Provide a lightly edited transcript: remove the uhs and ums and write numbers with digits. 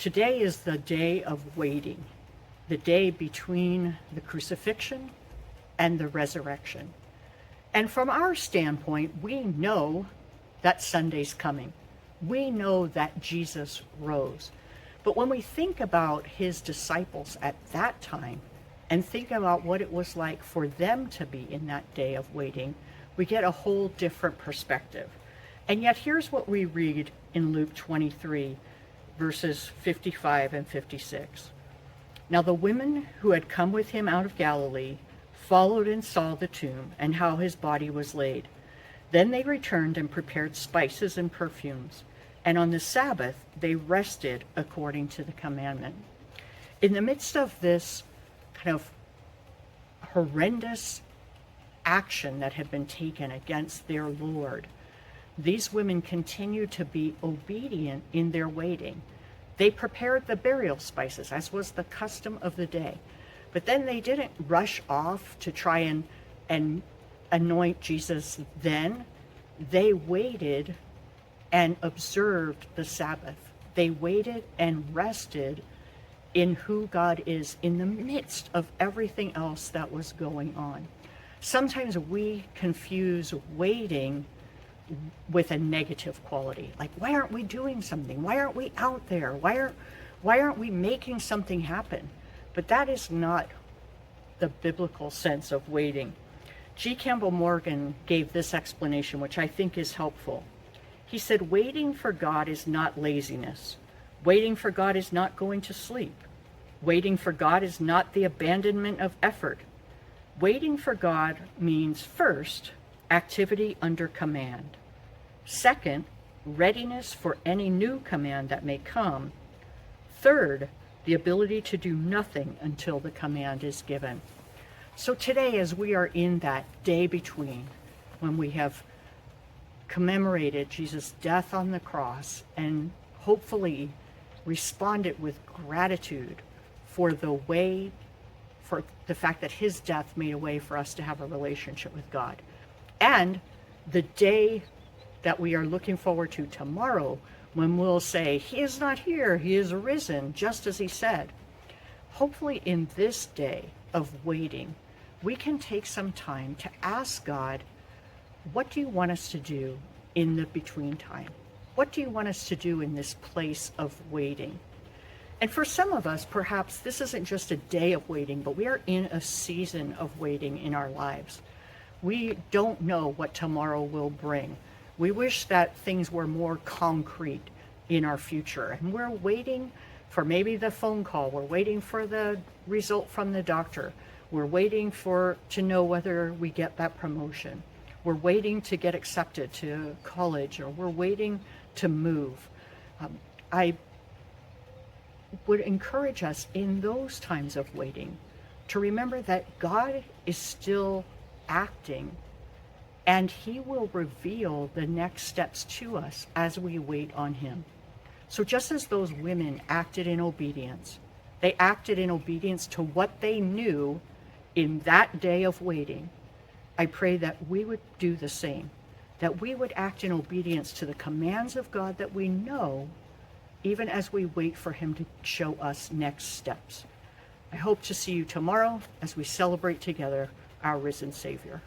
Today is the day of waiting, the day between the crucifixion and the resurrection. And from our standpoint, we know that Sunday's coming. We know that Jesus rose. But when we think about his disciples at that time and think about what it was like for them to be in that day of waiting, we get a whole different perspective. And yet here's what we read in Luke 23, verses 55 and 56. Now the women who had come with him out of Galilee followed and saw the tomb and how his body was laid. Then they returned and prepared spices and perfumes. And on the Sabbath, they rested according to the commandment. In the midst of this kind of horrendous action that had been taken against their Lord, these women continued to be obedient in their waiting. They prepared the burial spices, as was the custom of the day. But then they didn't rush off to try and anoint Jesus then. They waited and observed the Sabbath. They waited and rested in who God is in the midst of everything else that was going on. Sometimes we confuse waiting with a negative quality. Like, why aren't we doing something? Why aren't we out there? Why aren't we making something happen? But that is not the biblical sense of waiting. G. Campbell Morgan gave this explanation, which I think is helpful. He said, waiting for God is not laziness. Waiting for God is not going to sleep. Waiting for God is not the abandonment of effort. Waiting for God means, first, activity under command. Second, readiness for any new command that may come. Third, the ability to do nothing until the command is given. So today, as we are in that day between, when we have commemorated Jesus' death on the cross and hopefully responded with gratitude for the fact that his death made a way for us to have a relationship with God. And the day that we are looking forward to tomorrow, when we'll say, he is not here, he is risen, just as he said. Hopefully in this day of waiting, we can take some time to ask God, what do you want us to do in the between time? What do you want us to do in this place of waiting? And for some of us, perhaps this isn't just a day of waiting, but we are in a season of waiting in our lives. We don't know what tomorrow will bring. We wish that things were more concrete in our future. And we're waiting for maybe the phone call. We're waiting for the result from the doctor. We're waiting to know whether we get that promotion. We're waiting to get accepted to college, or we're waiting to move. I would encourage us in those times of waiting to remember that God is still acting, and he will reveal the next steps to us as we wait on him. So just as those women acted in obedience, they acted in obedience to what they knew in that day of waiting. I pray that we would do the same, that we would act in obedience to the commands of God that we know, even as we wait for him to show us next steps. I hope to see you tomorrow as we celebrate together our risen Savior.